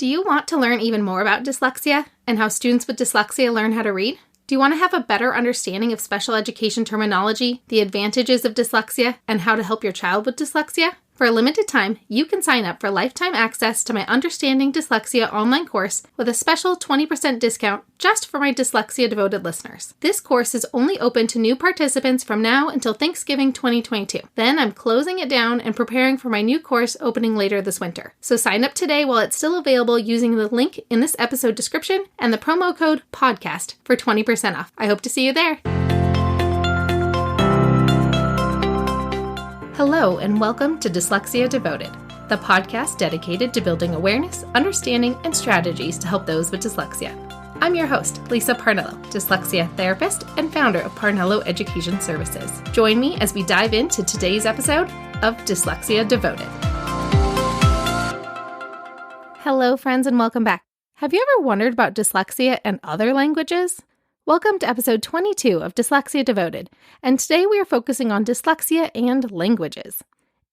Do you want to learn even more about dyslexia and how students with dyslexia learn how to read? Do you want to have a better understanding of special education terminology, the advantages of dyslexia, and how to help your child with dyslexia? For a limited time, you can sign up for lifetime access to my Understanding Dyslexia online course with a special 20% discount just for my Dyslexia Devoted listeners. This course is only open to new participants from now until Thanksgiving 2022. Then I'm closing it down and preparing for my new course opening later this winter. So sign up today while it's still available using the link in this episode description and the promo code PODCAST for 20% off. I hope to see you there. Hello, and welcome to Dyslexia Devoted, the podcast dedicated to building awareness, understanding, and strategies to help those with dyslexia. I'm your host, Lisa Parnello, dyslexia therapist and founder of Parnello Education Services. Join me as we dive into today's episode of Dyslexia Devoted. Hello, friends, and welcome back. Have you ever wondered about dyslexia and other languages? Welcome to episode 22 of Dyslexia Devoted, and today we are focusing on dyslexia and languages.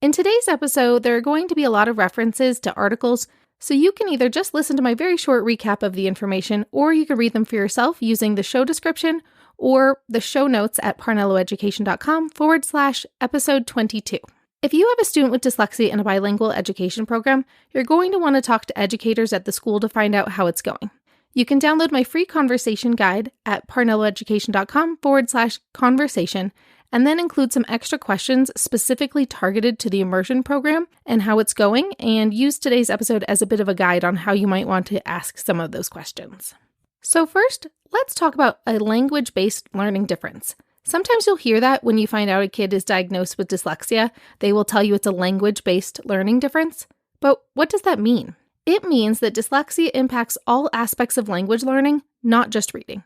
In today's episode, there are going to be a lot of references to articles, so you can either just listen to my very short recap of the information, or you can read them for yourself using the show description or the show notes at parnelloeducation.com/episode 22. If you have a student with dyslexia in a bilingual education program, you're going to want to talk to educators at the school to find out how it's going. You can download my free conversation guide at parnelloeducation.com/conversation and then include some extra questions specifically targeted to the immersion program and how it's going, and use today's episode as a bit of a guide on how you might want to ask some of those questions. So first, let's talk about a language-based learning difference. Sometimes you'll hear that when you find out a kid is diagnosed with dyslexia, they will tell you it's a language-based learning difference. But what does that mean? It means that dyslexia impacts all aspects of language learning, not just reading.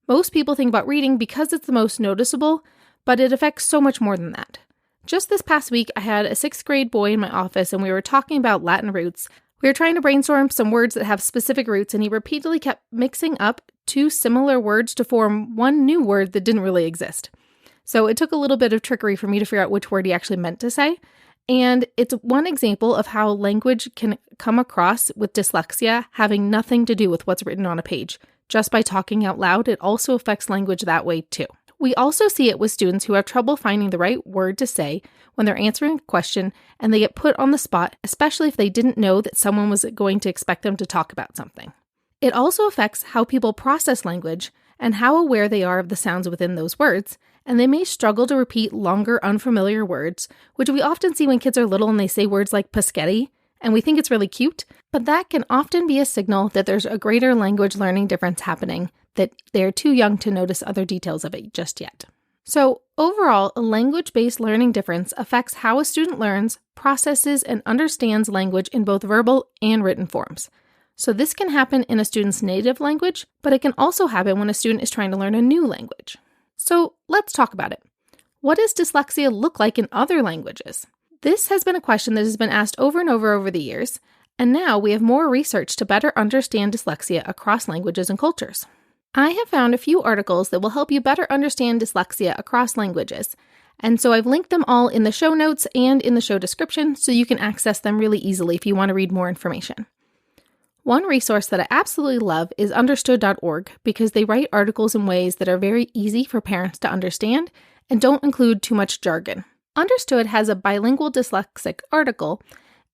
Most people think about reading because it's the most noticeable, but it affects so much more than that. Just this past week, I had a 6th grade boy in my office and we were talking about Latin roots. We were trying to brainstorm some words that have specific roots, and he repeatedly kept mixing up two similar words to form one new word that didn't really exist. So it took a little bit of trickery for me to figure out which word he actually meant to say. And it's one example of how language can come across with dyslexia having nothing to do with what's written on a page. Just by talking out loud, it also affects language that way too. We also see it with students who have trouble finding the right word to say when they're answering a question and they get put on the spot, especially if they didn't know that someone was going to expect them to talk about something. It also affects how people process language and how aware they are of the sounds within those words, and they may struggle to repeat longer, unfamiliar words, which we often see when kids are little and they say words like paschetti, and we think it's really cute, but that can often be a signal that there's a greater language learning difference happening, that they're too young to notice other details of it just yet. So overall, a language-based learning difference affects how a student learns, processes, and understands language in both verbal and written forms. So this can happen in a student's native language, but it can also happen when a student is trying to learn a new language. So let's talk about it. What does dyslexia look like in other languages? This has been a question that has been asked over and over the years, and now we have more research to better understand dyslexia across languages and cultures. I have found a few articles that will help you better understand dyslexia across languages, and so I've linked them all in the show notes and in the show description so you can access them really easily if you want to read more information. One resource that I absolutely love is understood.org because they write articles in ways that are very easy for parents to understand and don't include too much jargon. Understood has a bilingual dyslexic article,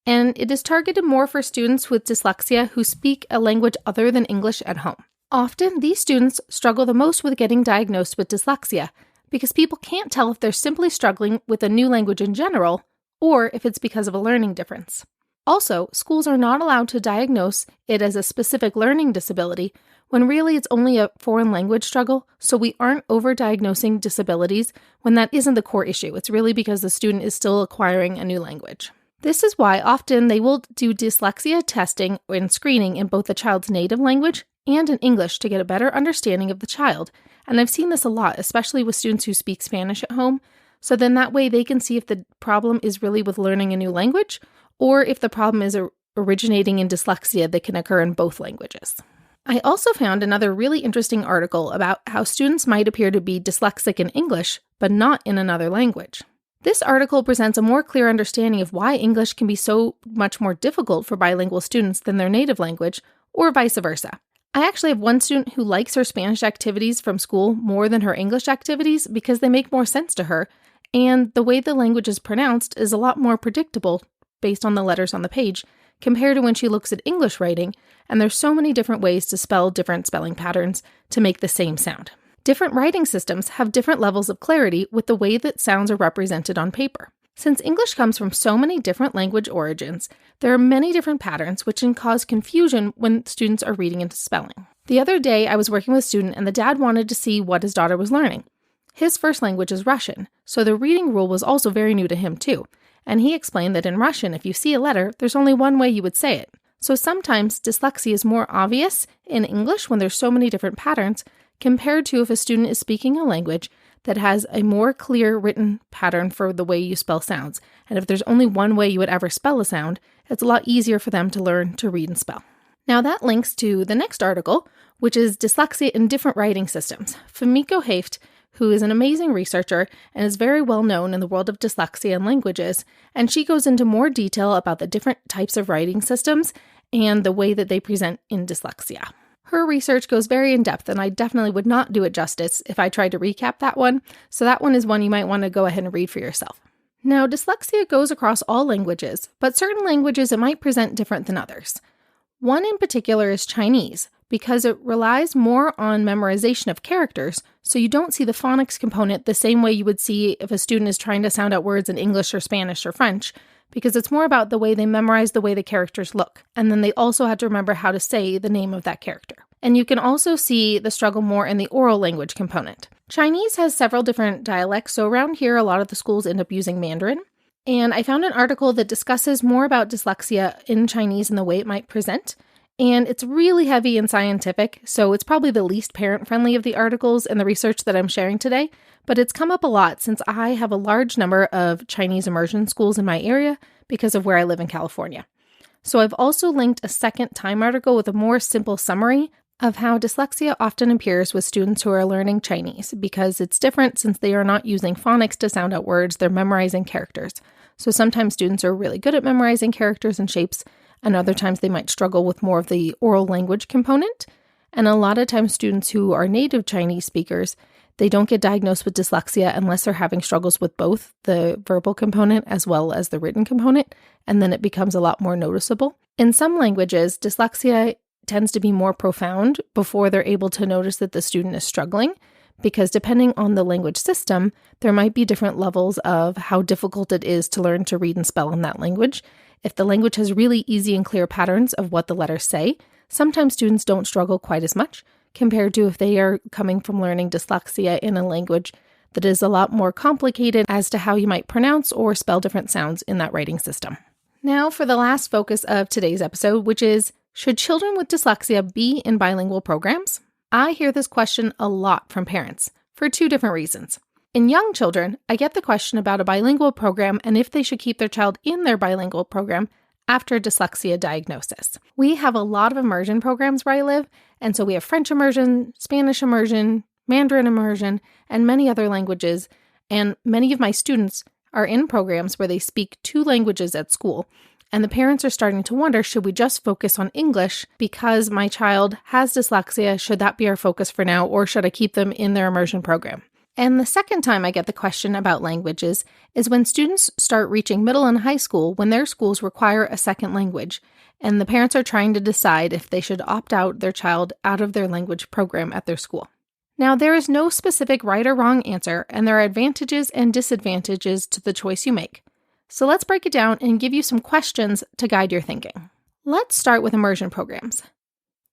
and it is targeted more for students with dyslexia who speak a language other than English at home. Often, these students struggle the most with getting diagnosed with dyslexia because people can't tell if they're simply struggling with a new language in general or if it's because of a learning difference. Also, schools are not allowed to diagnose it as a specific learning disability when really it's only a foreign language struggle, so we aren't over-diagnosing disabilities when that isn't the core issue. It's really because the student is still acquiring a new language. This is why often they will do dyslexia testing and screening in both the child's native language and in English to get a better understanding of the child. And I've seen this a lot, especially with students who speak Spanish at home, so then that way they can see if the problem is really with learning a new language or if the problem is originating in dyslexia that can occur in both languages. I also found another really interesting article about how students might appear to be dyslexic in English, but not in another language. This article presents a more clear understanding of why English can be so much more difficult for bilingual students than their native language, or vice versa. I actually have one student who likes her Spanish activities from school more than her English activities because they make more sense to her, and the way the language is pronounced is a lot more predictable based on the letters on the page compared to when she looks at English writing, and there's so many different ways to spell different spelling patterns to make the same sound. Different writing systems have different levels of clarity with the way that sounds are represented on paper. Since English comes from so many different language origins, there are many different patterns which can cause confusion when students are reading into spelling. The other day, I was working with a student and the dad wanted to see what his daughter was learning. His first language is Russian, so the reading rule was also very new to him too. And he explained that in Russian, if you see a letter, there's only one way you would say it. So sometimes dyslexia is more obvious in English when there's so many different patterns, compared to if a student is speaking a language that has a more clear written pattern for the way you spell sounds. And if there's only one way you would ever spell a sound, it's a lot easier for them to learn to read and spell. Now that links to the next article, which is Dyslexia in Different Writing Systems. Famiko Haeft, who is an amazing researcher and is very well known in the world of dyslexia and languages, and she goes into more detail about the different types of writing systems and the way that they present in dyslexia. Her research goes very in-depth, and I definitely would not do it justice if I tried to recap that one, so that one is one you might want to go ahead and read for yourself. Now, dyslexia goes across all languages, but certain languages it might present different than others. One in particular is Chinese, because it relies more on memorization of characters, so you don't see the phonics component the same way you would see if a student is trying to sound out words in English or Spanish or French, because it's more about the way they memorize the way the characters look, and then they also have to remember how to say the name of that character. And you can also see the struggle more in the oral language component. Chinese has several different dialects, so around here a lot of the schools end up using Mandarin. And I found an article that discusses more about dyslexia in Chinese and the way it might present. And it's really heavy and scientific, so it's probably the least parent-friendly of the articles and the research that I'm sharing today, but it's come up a lot since I have a large number of Chinese immersion schools in my area because of where I live in California. So I've also linked a second Time article with a more simple summary of how dyslexia often appears with students who are learning Chinese, because it's different since they are not using phonics to sound out words, they're memorizing characters. So sometimes students are really good at memorizing characters and shapes, and other times they might struggle with more of the oral language component. And a lot of times students who are native Chinese speakers, they don't get diagnosed with dyslexia unless they're having struggles with both the verbal component as well as the written component, and then it becomes a lot more noticeable. In some languages, dyslexia tends to be more profound before they're able to notice that the student is struggling, because depending on the language system, there might be different levels of how difficult it is to learn to read and spell in that language. If the language has really easy and clear patterns of what the letters say, sometimes students don't struggle quite as much compared to if they are coming from learning dyslexia in a language that is a lot more complicated as to how you might pronounce or spell different sounds in that writing system. Now for the last focus of today's episode, which is, should children with dyslexia be in bilingual programs? I hear this question a lot from parents for two different reasons. In young children, I get the question about a bilingual program and if they should keep their child in their bilingual program after dyslexia diagnosis. We have a lot of immersion programs where I live, and so we have French immersion, Spanish immersion, Mandarin immersion, and many other languages, and many of my students are in programs where they speak two languages at school, and the parents are starting to wonder, should we just focus on English because my child has dyslexia? Should that be our focus for now, or should I keep them in their immersion program? And the second time I get the question about languages is when students start reaching middle and high school, when their schools require a second language, and the parents are trying to decide if they should opt out their child out of their language program at their school. Now, there is no specific right or wrong answer, and there are advantages and disadvantages to the choice you make. So let's break it down and give you some questions to guide your thinking. Let's start with immersion programs.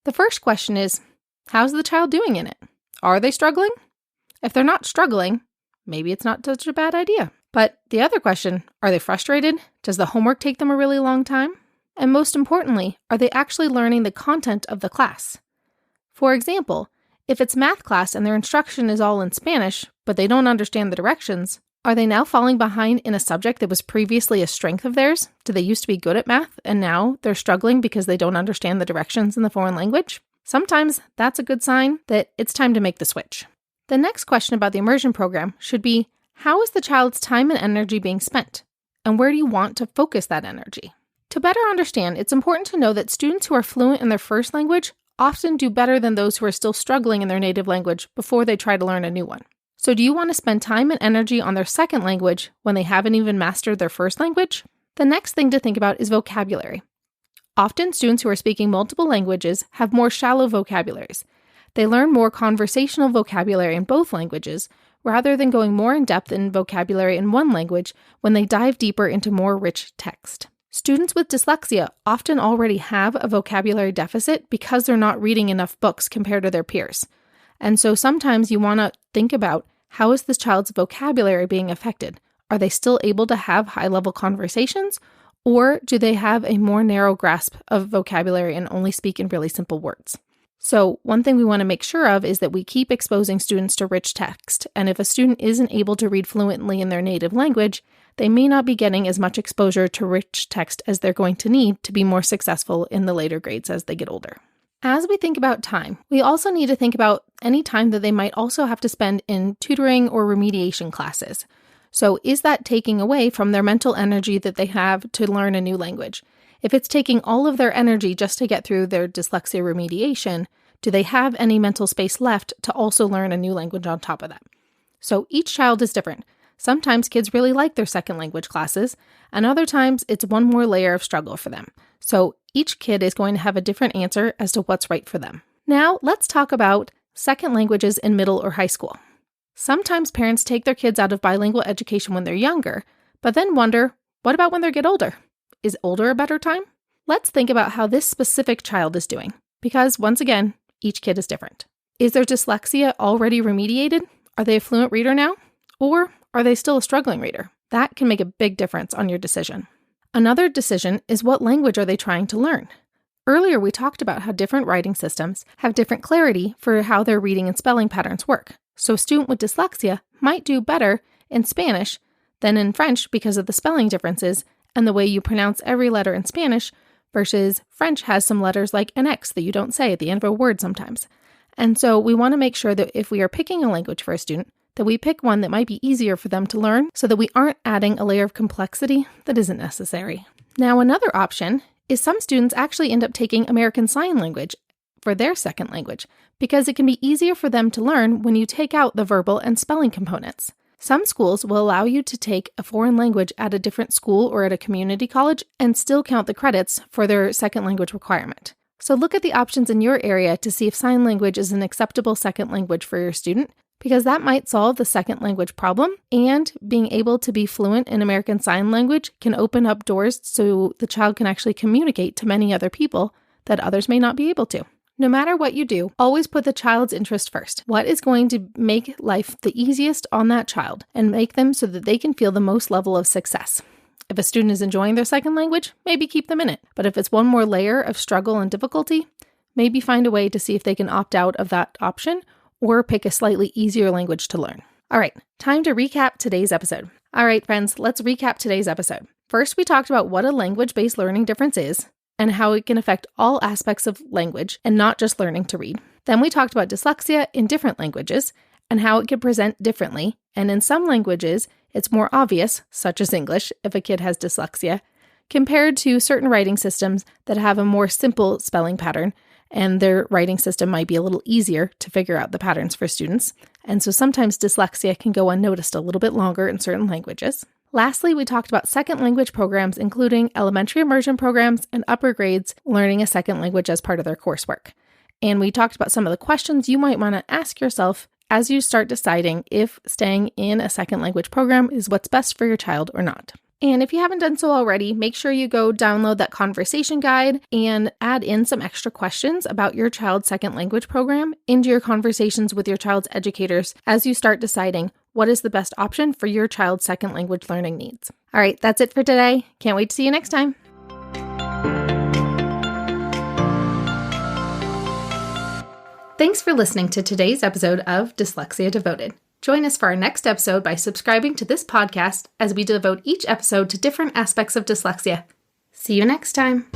The first question is, how's the child doing in it? Are they struggling? If they're not struggling, maybe it's not such a bad idea. But the other question, are they frustrated? Does the homework take them a really long time? And most importantly, are they actually learning the content of the class? For example, if it's math class and their instruction is all in Spanish, but they don't understand the directions, are they now falling behind in a subject that was previously a strength of theirs? Do they used to be good at math and now they're struggling because they don't understand the directions in the foreign language? Sometimes that's a good sign that it's time to make the switch. The next question about the immersion program should be, How is the child's time and energy being spent? And where do you want to focus that energy? To better understand, it's important to know that students who are fluent in their first language often do better than those who are still struggling in their native language before they try to learn a new one. So do you want to spend time and energy on their second language when they haven't even mastered their first language? The next thing to think about is vocabulary. Often, students who are speaking multiple languages have more shallow vocabularies. They learn more conversational vocabulary in both languages, rather than going more in depth in vocabulary in one language when they dive deeper into more rich text. Students with dyslexia often already have a vocabulary deficit because they're not reading enough books compared to their peers. And so sometimes you want to think about, how is this child's vocabulary being affected? Are they still able to have high-level conversations, or do they have a more narrow grasp of vocabulary and only speak in really simple words? So one thing we want to make sure of is that we keep exposing students to rich text, and if a student isn't able to read fluently in their native language, they may not be getting as much exposure to rich text as they're going to need to be more successful in the later grades as they get older. As we think about time, we also need to think about any time that they might also have to spend in tutoring or remediation classes. So is that taking away from their mental energy that they have to learn a new language? If it's taking all of their energy just to get through their dyslexia remediation, do they have any mental space left to also learn a new language on top of that? So each child is different. Sometimes kids really like their second language classes, and other times it's one more layer of struggle for them. So each kid is going to have a different answer as to what's right for them. Now, let's talk about second languages in middle or high school. Sometimes parents take their kids out of bilingual education when they're younger, but then wonder, what about when they get older? Is older a better time? Let's think about how this specific child is doing, because once again, each kid is different. Is their dyslexia already remediated? Are they a fluent reader now? Or are they still a struggling reader? That can make a big difference on your decision. Another decision is, what language are they trying to learn? Earlier, we talked about how different writing systems have different clarity for how their reading and spelling patterns work. So a student with dyslexia might do better in Spanish than in French because of the spelling differences and the way you pronounce every letter in Spanish, versus French has some letters like an X that you don't say at the end of a word sometimes. And so we want to make sure that if we are picking a language for a student, that we pick one that might be easier for them to learn so that we aren't adding a layer of complexity that isn't necessary. Now, another option is some students actually end up taking American Sign Language for their second language because it can be easier for them to learn when you take out the verbal and spelling components. Some schools will allow you to take a foreign language at a different school or at a community college and still count the credits for their second language requirement. So look at the options in your area to see if sign language is an acceptable second language for your student, because that might solve the second language problem, and being able to be fluent in American Sign Language can open up doors so the child can actually communicate to many other people that others may not be able to. No matter what you do, always put the child's interest first. What is going to make life the easiest on that child and make them so that they can feel the most level of success? If a student is enjoying their second language, maybe keep them in it. But if it's one more layer of struggle and difficulty, maybe find a way to see if they can opt out of that option or pick a slightly easier language to learn. All right, time to recap today's episode. All right, friends, let's recap today's episode. First, we talked about what a language-based learning difference is and how it can affect all aspects of language and not just learning to read. Then we talked about dyslexia in different languages and how it can present differently. And in some languages, it's more obvious, such as English, if a kid has dyslexia, compared to certain writing systems that have a more simple spelling pattern, and their writing system might be a little easier to figure out the patterns for students. And so sometimes dyslexia can go unnoticed a little bit longer in certain languages. Lastly, we talked about second language programs, including elementary immersion programs and upper grades learning a second language as part of their coursework. And we talked about some of the questions you might want to ask yourself as you start deciding if staying in a second language program is what's best for your child or not. And if you haven't done so already, make sure you go download that conversation guide and add in some extra questions about your child's second language program into your conversations with your child's educators as you start deciding what is the best option for your child's second language learning needs. All right, that's it for today. Can't wait to see you next time. Thanks for listening to today's episode of Dyslexia Devoted. Join us for our next episode by subscribing to this podcast as we devote each episode to different aspects of dyslexia. See you next time.